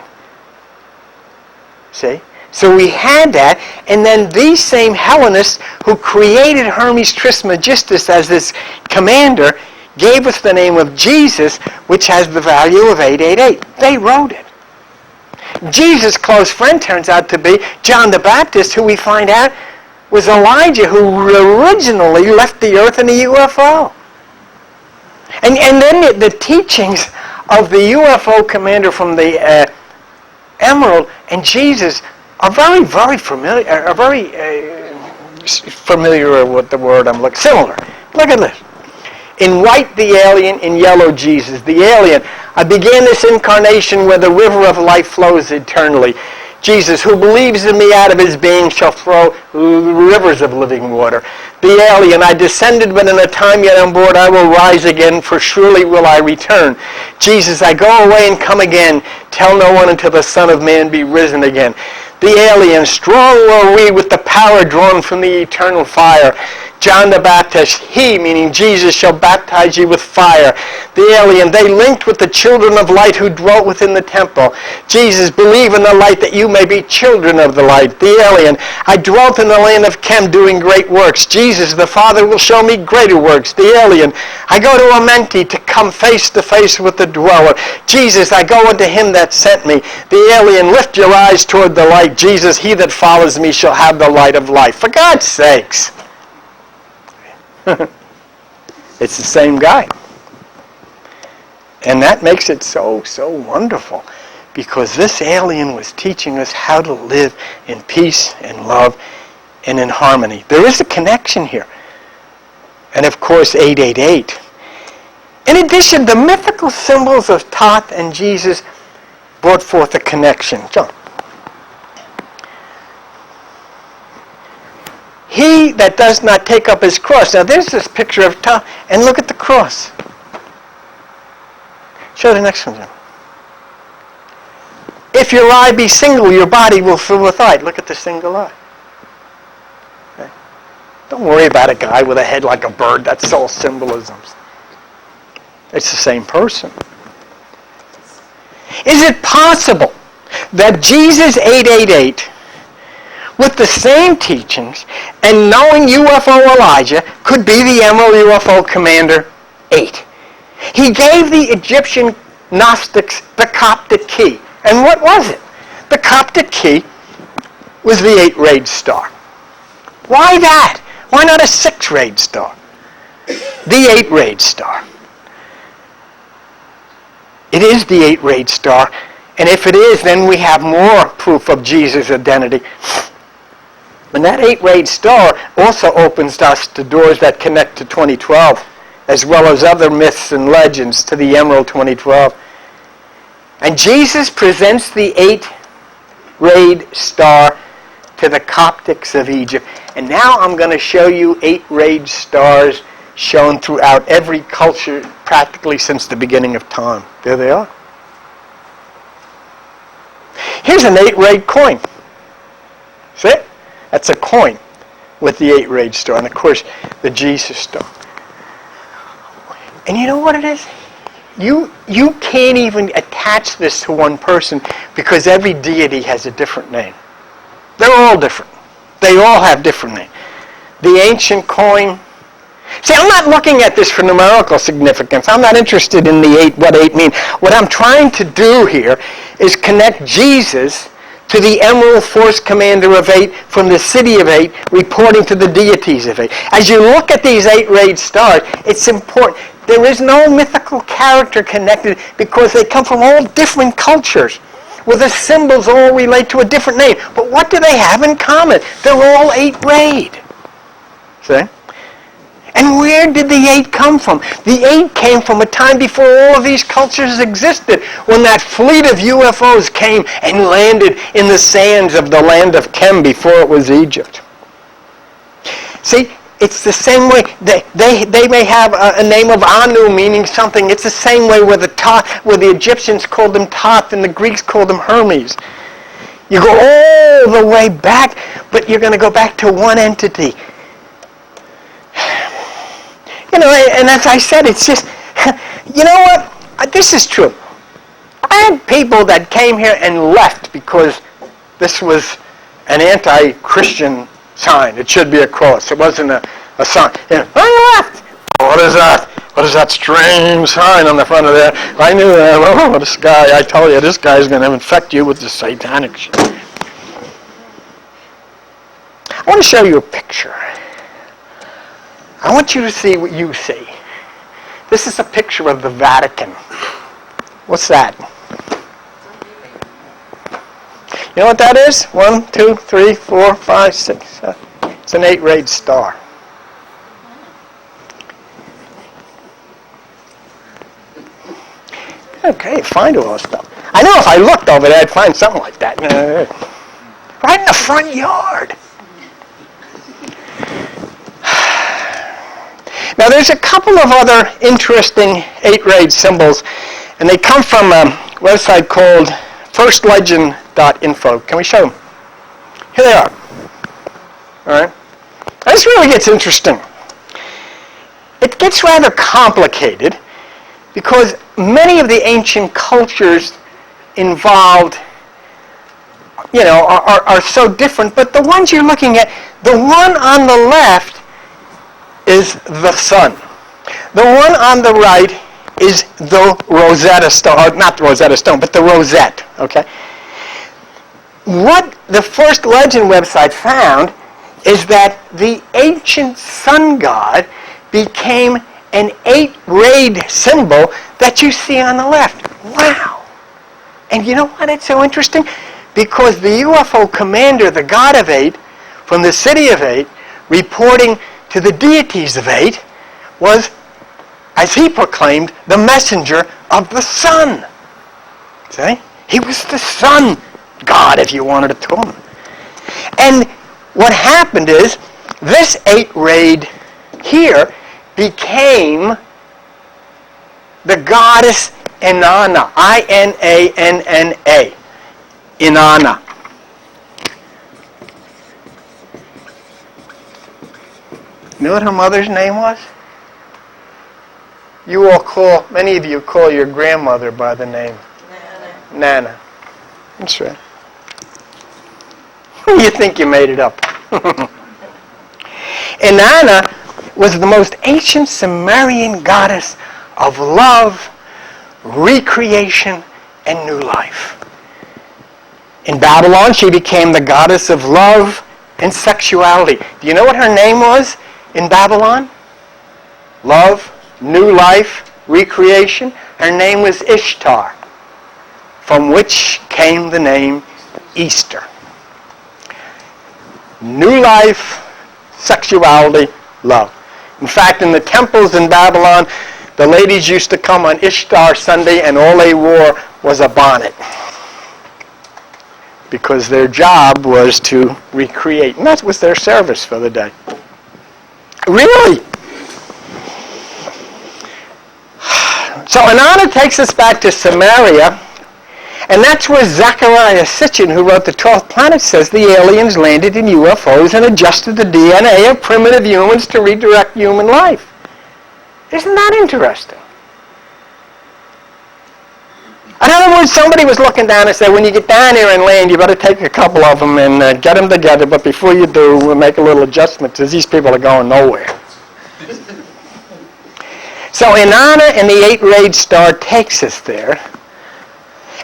See? So we had that, and then these same Hellenists who created Hermes Trismegistus as this commander gave us the name of Jesus, which has the value of 888. They wrote it. Jesus' close friend turns out to be John the Baptist, who we find out was Elijah, who originally left the earth in a UFO. And then the teachings of the UFO commander from the Emerald and Jesus are very, very familiar, are very familiar with the word I'm looking, similar. Look at this. In white, the alien. In yellow, Jesus. The alien. I began this incarnation where the river of life flows eternally. Jesus, who believes in me out of his being shall flow rivers of living water. The alien. I descended, but in a time yet on board I will rise again, for surely will I return. Jesus, I go away and come again. Tell no one until the Son of Man be risen again. The alien. Strong were we with the power drawn from the eternal fire. John the Baptist, he, meaning Jesus, shall baptize you with fire. The alien, they linked with the children of light who dwelt within the temple. Jesus, believe in the light that you may be children of the light. The alien, I dwelt in the land of Chem doing great works. Jesus, the Father will show me greater works. The alien, I go to Amenti to come face to face with the dweller. Jesus, I go unto him that sent me. The alien, lift your eyes toward the light. Jesus, he that follows me shall have the light of life. For God's sakes. It's the same guy. And that makes it so, so wonderful, because this alien was teaching us how to live in peace and love and in harmony. There is a connection here. And of course, 888. In addition, the mythical symbols of Thoth and Jesus brought forth a connection. John. He that does not take up his cross. Now there's this picture of Thoth, and look at the cross. Show the next one, John. If your eye be single, your body will fill with light. Look at the single eye. Okay. Don't worry about a guy with a head like a bird. That's all symbolisms. It's the same person. Is it possible that Jesus 888, with the same teachings and knowing UFO Elijah, could be the Emerald UFO Commander 8? He gave the Egyptian Gnostics the Coptic key. And what was it? The Coptic key was the 8-rayed star. Why that? Why not a 6-rayed star? The 8-rayed star. It is the 8-rayed star. And if it is, then we have more proof of Jesus' identity. And that 8-rayed star also opens us to doors that connect to 2012, as well as other myths and legends to the Emerald 2012. And Jesus presents the 8-rayed star to the Coptics of Egypt. And now I'm going to show you 8-rayed stars shown throughout every culture practically since the beginning of time. There they are. Here's an 8-rayed coin. See it? That's a coin with the 8-rayed star. And of course, the Jesus star. And you know what it is? You can't even attach this to one person, because every deity has a different name. They're all different. They all have different names. The ancient coin. See, I'm not looking at this for numerical significance. I'm not interested in the 8, what 8 mean. What I'm trying to do here is connect Jesus to the Emerald Force Commander of 8 from the City of 8, reporting to the deities of 8. As you look at these 8-rayed stars, it's important. There is no mythical character connected, because they come from all different cultures, where the symbols all relate to a different name. But what do they have in common? They're all 8-rayed. See? And where did the 8 come from? The 8 came from a time before all of these cultures existed, when that fleet of UFOs came and landed in the sands of the land of Chem before it was Egypt. See, it's the same way. They may have a name of Anu meaning something. It's the same way where the Egyptians called them Thoth and the Greeks called them Hermes. You go all the way back, but you're going to go back to one entity. You know, and as I said, it's just, you know what? This is true. I had people that came here and left because this was an anti-Christian sign. It should be a cross. It wasn't a sign. You know, oh, you left. What is that? What is that strange sign on the front of there? I knew that. Oh, this guy, I told you, this guy's going to infect you with the satanic shit. I want to show you a picture. I want you to see what you see. This is a picture of the Vatican. What's that? You know what that is? 1, 2, 3, 4, 5, 6, 7. It's an 8-rayed star. Okay, find all this stuff. I know if I looked over there, I'd find something like that. Right in the front yard. Now, there's a couple of other interesting 8-rayed symbols, and they come from a website called firstlegend.info. Can we show them? Here they are. All right. This really gets interesting. It gets rather complicated because many of the ancient cultures involved, are so different. But the ones you're looking at, the one on the left is the sun. The one on the right is the Rosetta Stone, not the Rosetta Stone, but the rosette, okay? What the First Legend website found is that the ancient sun god became an 8-rayed symbol that you see on the left. Wow. And you know what? It's so interesting? Because the UFO commander, the god of 8, from the city of 8, reporting to the deities of 8, was, as he proclaimed, the messenger of the sun. See? He was the sun god, if you wanted to call him. And what happened is, this 8-rayed here became the goddess Inanna, I-N-A-N-N-A, Inanna. You know what her mother's name was? Many of you call your grandmother by the name Nana. That's right. You think you made it up. Inanna was the most ancient Sumerian goddess of love, recreation, and new life. In Babylon, she became the goddess of love and sexuality. Do you know what her name was in Babylon? Love, new life, recreation. Her name was Ishtar, from which came the name Easter. New life, sexuality, love. In fact, in the temples in Babylon, the ladies used to come on Ishtar Sunday and all they wore was a bonnet, because their job was to recreate. And that was their service for the day. Really? So Inanna takes us back to Samaria, and that's where Zecharia Sitchin, who wrote The 12th Planet, says the aliens landed in UFOs and adjusted the DNA of primitive humans to redirect human life. Isn't that interesting? In other words, somebody was looking down and said, when you get down here and land, you better take a couple of them and get them together, but before you do, we'll make a little adjustment because these people are going nowhere. So Inanna and the 8-rayed star takes us there.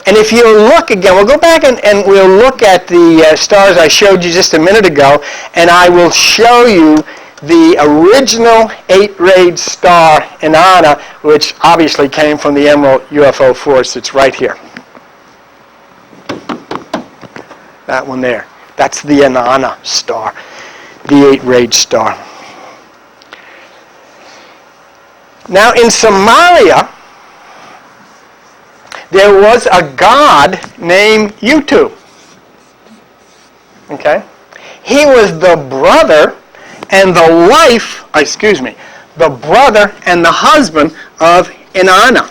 And if you look again, we'll go back and we'll look at the stars I showed you just a minute ago, and I will show you the original 8-rayed star Inanna, which obviously came from the Emerald UFO Force. It's right here. That one there. That's the Inanna star, the 8-rayed star. Now in Somalia, there was a god named Utu. Okay? He was the brother and the brother and the husband of Inanna.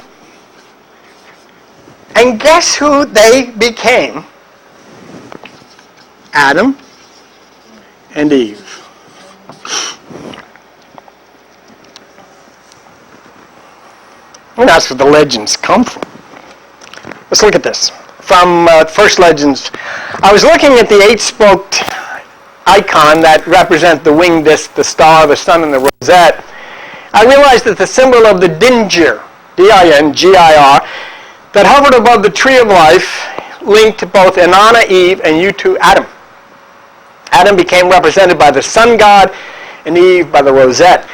And guess who they became? Adam and Eve. And that's where the legends come from. Let's look at this. From First Legends. I was looking at the 8-spoked icon that represent the winged disc, the star, the sun, and the rosette. I realized that the symbol of the Dingir, D-I-N-G-I-R, that hovered above the tree of life linked both Inanna, Eve, and you two, Adam. Adam became represented by the sun god and Eve by the rosette.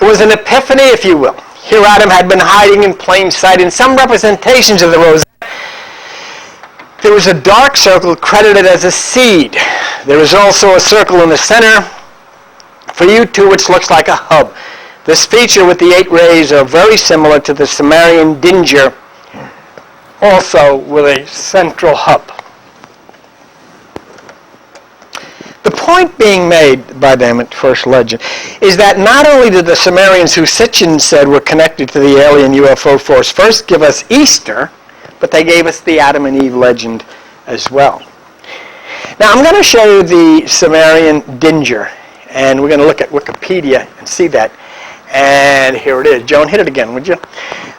It was an epiphany, if you will. Here Adam had been hiding in plain sight in some representations of the rosette. There was a dark circle credited as a seed. There is also a circle in the center for you two, which looks like a hub. This feature with the 8 rays are very similar to the Sumerian Dingir, also with a central hub. The point being made by them at first legend is that not only did the Sumerians, who Sitchin said were connected to the alien UFO force, first give us Easter, but they gave us the Adam and Eve legend as well. Now I'm going to show you the Sumerian Dingir, and we're going to look at Wikipedia and see that. And here it is. Joan, hit it again, would you?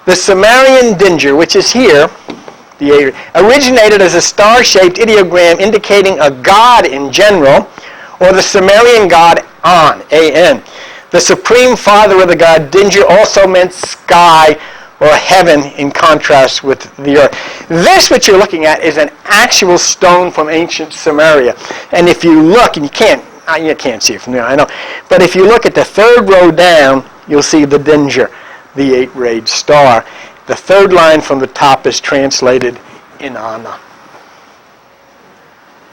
The Sumerian Dingir, which is here, originated as a star-shaped ideogram indicating a god in general, or the Sumerian god An, A-N. The supreme father of the god Dingir also meant sky or heaven in contrast with the earth. This, what you're looking at, is an actual stone from ancient Sumeria. And if you look, and you can't see it from there, I know, but if you look at the third row down, you'll see the Dingir, the 8-rayed star. The third line from the top is translated Inanna.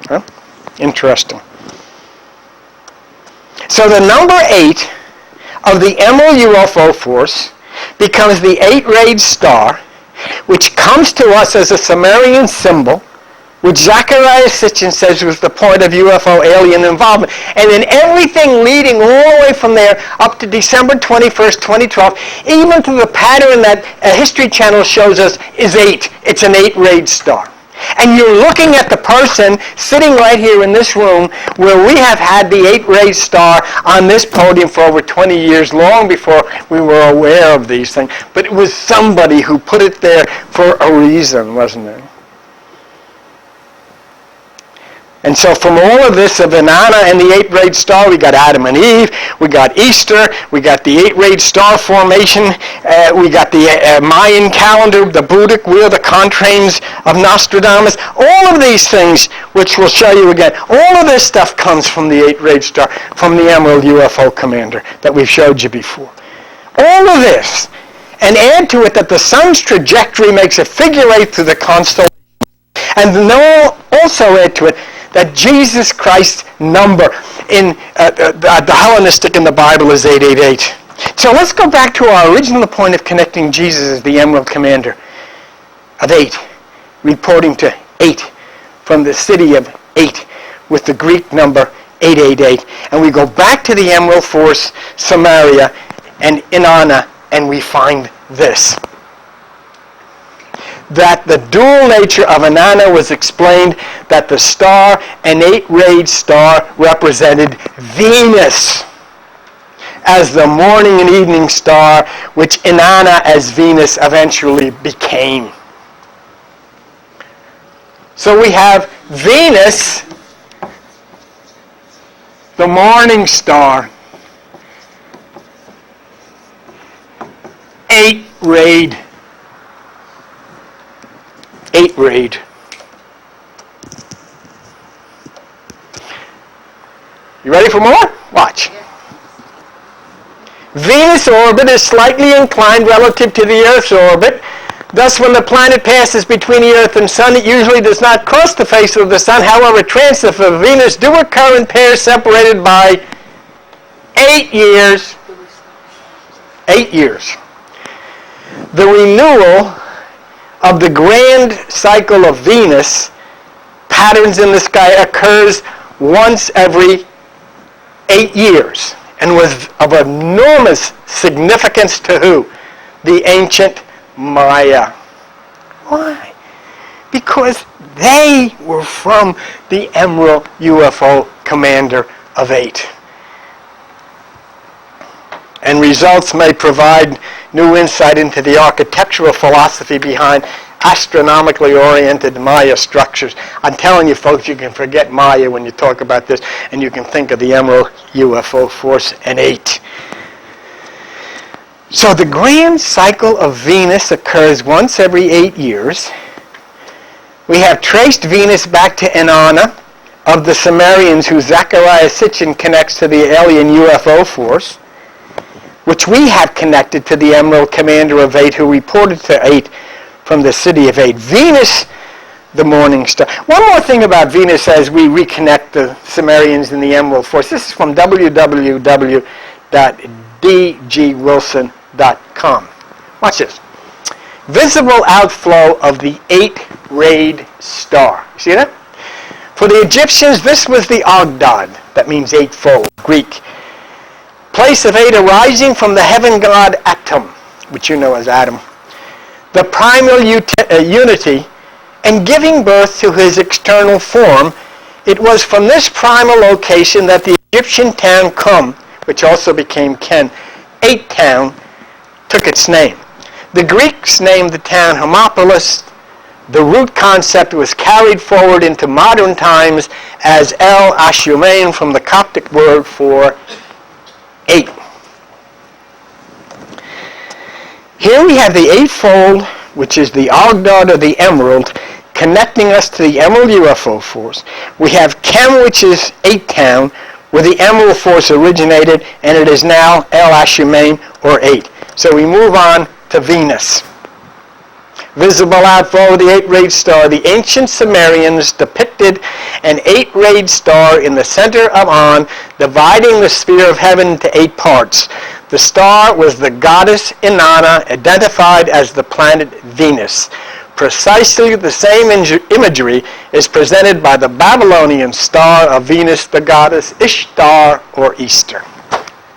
Huh? Interesting. So the number 8 of the Emerald UFO force becomes the 8-rayed star, which comes to us as a Sumerian symbol, which Zecharia Sitchin says was the point of UFO alien involvement. And then everything leading all the way from there up to December 21st, 2012, even to the pattern that a History Channel shows us is 8. It's an 8-rayed star. And you're looking at the person sitting right here in this room where we have had the 8-rayed star on this podium for over 20 years, long before we were aware of these things. But it was somebody who put it there for a reason, wasn't it? And so from all of this of Inanna and the 8-rayed star, we got Adam and Eve, we got Easter, we got the 8-rayed star formation, we got the Mayan calendar, the Boudic wheel, the contrails of Nostradamus. All of these things, which we'll show you again, all of this stuff comes from the 8-rayed star, from the Emerald UFO Commander that we've showed you before. All of this, and add to it that the sun's trajectory makes a figure 8 through the constellation, and also add to it that Jesus Christ's number in the Hellenistic in the Bible is 888. So let's go back to our original point of connecting Jesus as the Emerald Commander of 8, reporting to 8 from the city of 8 with the Greek number 888. And we go back to the Emerald Force, Samaria, and Inanna, and we find this. That the dual nature of Inanna was explained, that the star, an 8-rayed star, represented Venus as the morning and evening star, which Inanna as Venus eventually became. So we have Venus, the morning star, 8-rayed. 8-rayed. You ready for more? Watch. Venus' orbit is slightly inclined relative to the Earth's orbit. Thus, when the planet passes between the Earth and Sun, it usually does not cross the face of the Sun. However, transits of Venus do occur in pairs separated by 8 years. 8 years. The renewal of the grand cycle of Venus, patterns in the sky, occurs once every 8 years and was of enormous significance to who? The ancient Maya. Why? Because they were from the Emerald UFO Commander of 8. And results may provide new insight into the architectural philosophy behind astronomically oriented Maya structures. I'm telling you, folks, you can forget Maya when you talk about this, and you can think of the Emerald UFO Force and 8. So the grand cycle of Venus occurs once every 8 years. We have traced Venus back to Inanna of the Sumerians, who Zecharia Sitchin connects to the alien UFO force, which we have connected to the Emerald Commander of 8, who reported to 8 from the city of 8. Venus, the morning star. One more thing about Venus as we reconnect the Sumerians and the Emerald Force. This is from www.dgwilson.com. Watch this. Visible outflow of the 8-rayed star. See that? For the Egyptians, this was the Ogdod. That means eightfold, Greek. Place of 8 arising from the heaven god Atum, which you know as Adam. The primal unity, and giving birth to his external form. It was from this primal location that the Egyptian town Kum, which also became Ken, 8 town, took its name. The Greeks named the town Hermopolis. The root concept was carried forward into modern times as El Ashumain, from the Coptic word for 8. Here we have the eightfold, which is the Ogdod or the Emerald, connecting us to the Emerald UFO Force. We have Kem, which is 8 town, where the Emerald Force originated, and it is now El Ashumain, or 8. So we move on to Venus. Visible outflow of the 8-rayed star. The ancient Sumerians depicted an 8-rayed star in the center of On, dividing the sphere of heaven into 8 parts. The star was the goddess Inanna, identified as the planet Venus. Precisely the same imagery is presented by the Babylonian star of Venus, the goddess Ishtar, or Easter.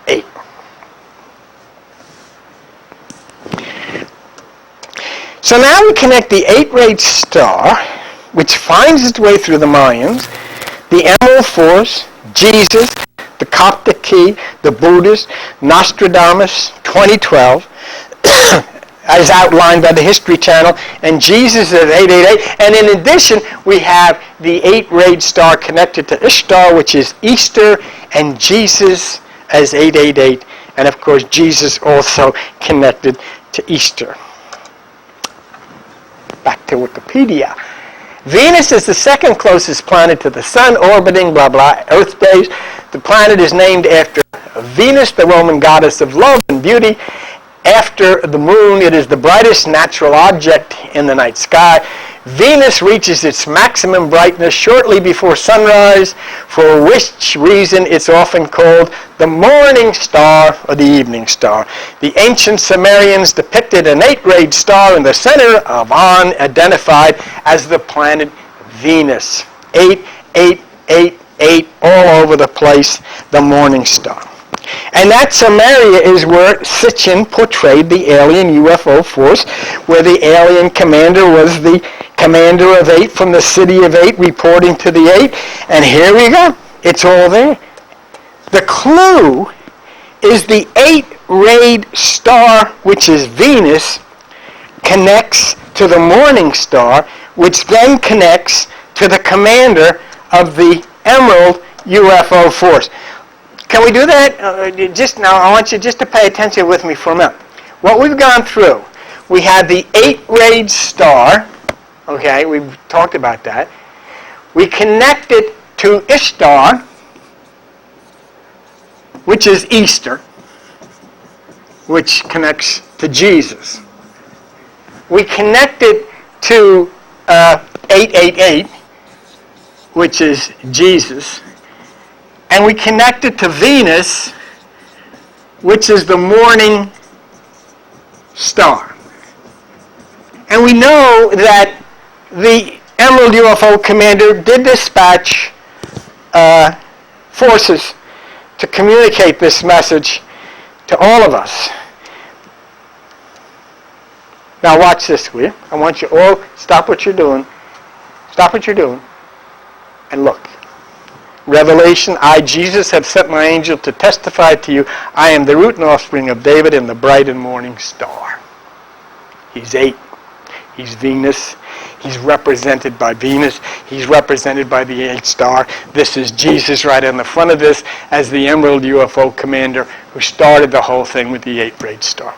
8. So now we connect the 8-rayed star, which finds its way through the Mayans, the Emerald Force, Jesus, the Coptic Key, the Buddhist, Nostradamus, 2012, as outlined by the History Channel, and Jesus at 888. And in addition, we have the 8-rayed star connected to Ishtar, which is Easter, and Jesus as 888. And of course, Jesus also connected to Easter. Back to Wikipedia. Venus is the second closest planet to the Sun, orbiting blah blah Earth days. The planet is named after Venus, the Roman goddess of love and beauty. After the moon, it is the brightest natural object in the night sky. Venus reaches its maximum brightness shortly before sunrise, for which reason it's often called the morning star or the evening star. The ancient Sumerians depicted an 8-rayed star in the center of On, identified as the planet Venus. 8, 8, 8, 8, all over the place, the morning star. And that Samaria is where Sitchin portrayed the alien UFO force, where the alien commander was the commander of 8 from the city of 8, reporting to the 8. And here we go. It's all there. The clue is the 8-rayed star, which is Venus, connects to the morning star, which then connects to the commander of the Emerald UFO force. Can we do that? Just now, I want you just to pay attention with me for a minute. What we've gone through, we had the 8-rayed star. Okay, we've talked about that. We connected to Ishtar, which is Easter, which connects to Jesus. We connected to 888, which is Jesus. And we connected to Venus, which is the morning star. And we know that the Emerald UFO commander did dispatch forces to communicate this message to all of us. Now watch this, will you? I want you all, stop what you're doing, and look. Revelation, I, Jesus, have sent my angel to testify to you. I am the root and offspring of David and the bright and morning star. He's 8. He's Venus. He's represented by Venus. He's represented by the 8th star. This is Jesus right on the front of this as the Emerald UFO commander who started the whole thing with the 8th star.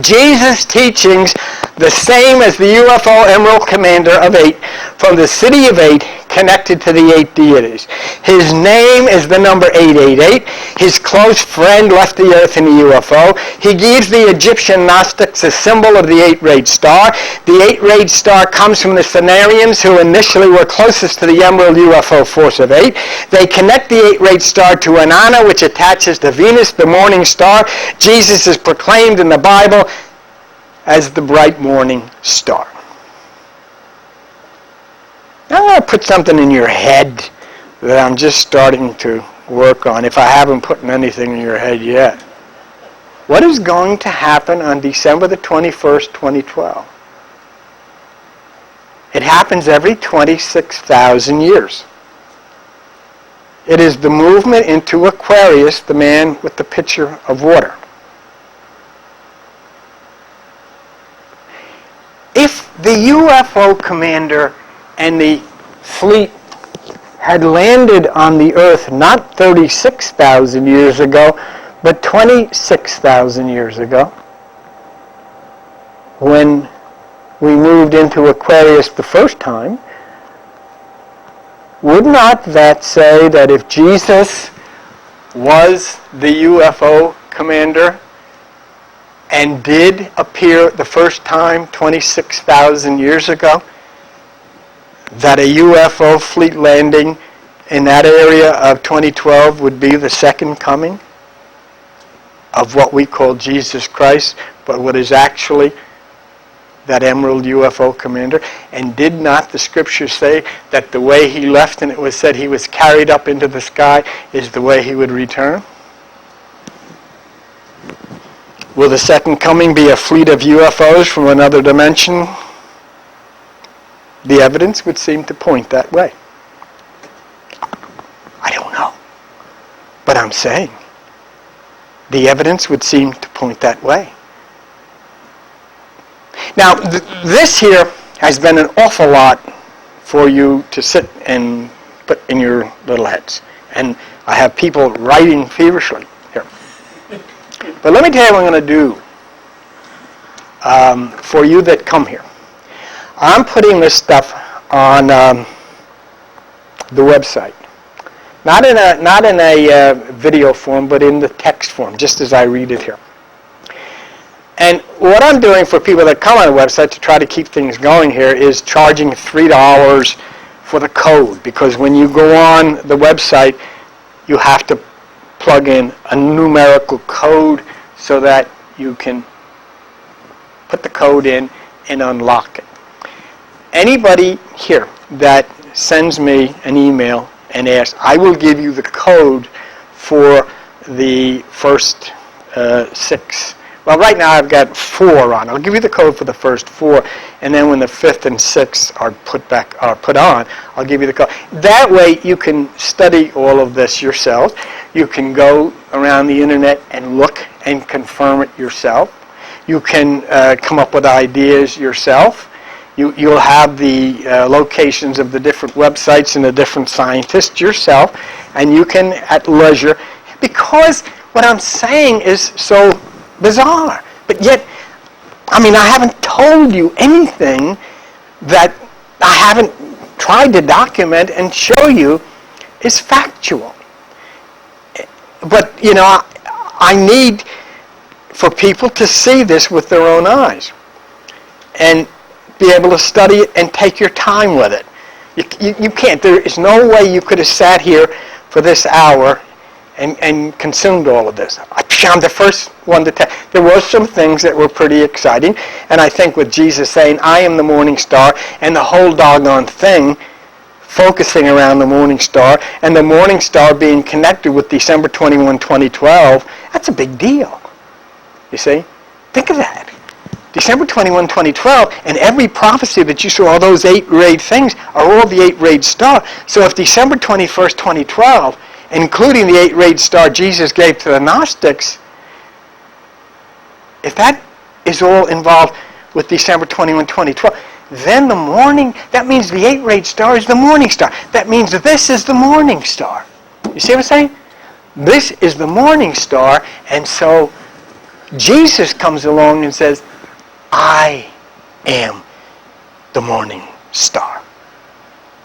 Jesus' teachings, the same as the UFO Emerald Commander of 8 from the city of 8, connected to the 8 deities. His name is the number 888. His close friend left the earth in a UFO. He gives the Egyptian Gnostics a symbol of the 8-rayed star. The 8-rayed star comes from the Sumerians, who initially were closest to the Emerald UFO force of 8. They connect the 8-rayed star to Inanna, which attaches to Venus, the morning star. Jesus is proclaimed in the Bible as the bright morning star. Now I'm going to put something in your head that I'm just starting to work on, if I haven't put anything in your head yet. What is going to happen on December the 21st, 2012? It happens every 26,000 years. It is the movement into Aquarius, the man with the pitcher of water. If the UFO commander and the fleet had landed on the Earth not 36,000 years ago, but 26,000 years ago, when we moved into Aquarius the first time, would not that say that if Jesus was the UFO commander and did appear the first time 26,000 years ago, that a UFO fleet landing in that area of 2012 would be the second coming of what we call Jesus Christ, but what is actually that Emerald UFO commander? And did not the scriptures say that the way he left, and it was said he was carried up into the sky, is the way he would return? Will the second coming be a fleet of UFOs from another dimension? The evidence would seem to point that way. I don't know. But I'm saying the evidence would seem to point that way. Now, this here has been an awful lot for you to sit and put in your little heads. And I have people writing feverishly here. But let me tell you what I'm going to do for you that come here. I'm putting this stuff on the website. Not in a video form, but in the text form, just as I read it here. And what I'm doing for people that come on the website to try to keep things going here is charging $3 for the code, because when you go on the website, you have to plug in a numerical code so that you can put the code in and unlock it. Anybody here that sends me an email and asks, I will give you the code for the first 6. Well, right now I've got 4 on. I'll give you the code for the first 4, and then when the 5th and 6th are put on, I'll give you the code. That way you can study all of this yourself. You can go around the internet and look and confirm it yourself. You can come up with ideas yourself. You'll have the locations of the different websites and the different scientists yourself, and you can at leisure, because what I'm saying is so bizarre. But yet, I haven't told you anything that I haven't tried to document and show you is factual. But, I need for people to see this with their own eyes and be able to study it and take your time with it. You can't. There is no way you could have sat here for this hour and consumed all of this. I'm the first one to tell. There were some things that were pretty exciting, and I think with Jesus saying, I am the morning star, and the whole doggone thing focusing around the morning star, and the morning star being connected with December 21, 2012, that's a big deal. You see? Think of that. December 21, 2012, and every prophecy that you saw, all those 8-rayed things, are all the 8-rayed star. So if December 21st, 2012, including the 8-rayed star Jesus gave to the Gnostics, if that is all involved with December 21, 2012. Then the morning, that means the 8-rayed star is the morning star. That means this is the morning star. You see what I'm saying? This is the morning star, and so Jesus comes along and says, I am the morning star.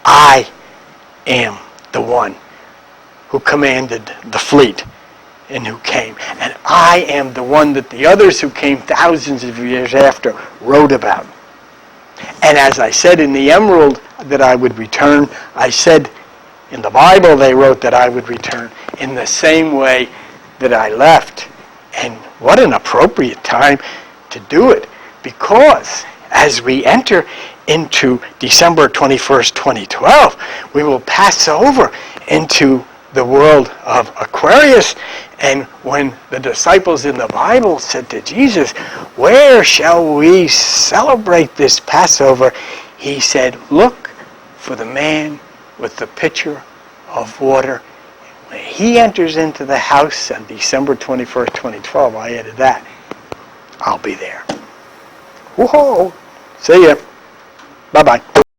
I am the one who commanded the fleet and who came. And I am the one that the others who came thousands of years after wrote about. And as I said in the Emerald that I would return, I said in the Bible they wrote that I would return in the same way that I left. And what an appropriate time to do it, because as we enter into December 21st, 2012, we will pass over into the world of Aquarius. And when the disciples in the Bible said to Jesus, where shall we celebrate this Passover? He said, look for the man with the pitcher of water. When he enters into the house on December 21st, 2012, I added that, I'll be there. Whoa! See ya. Bye-bye.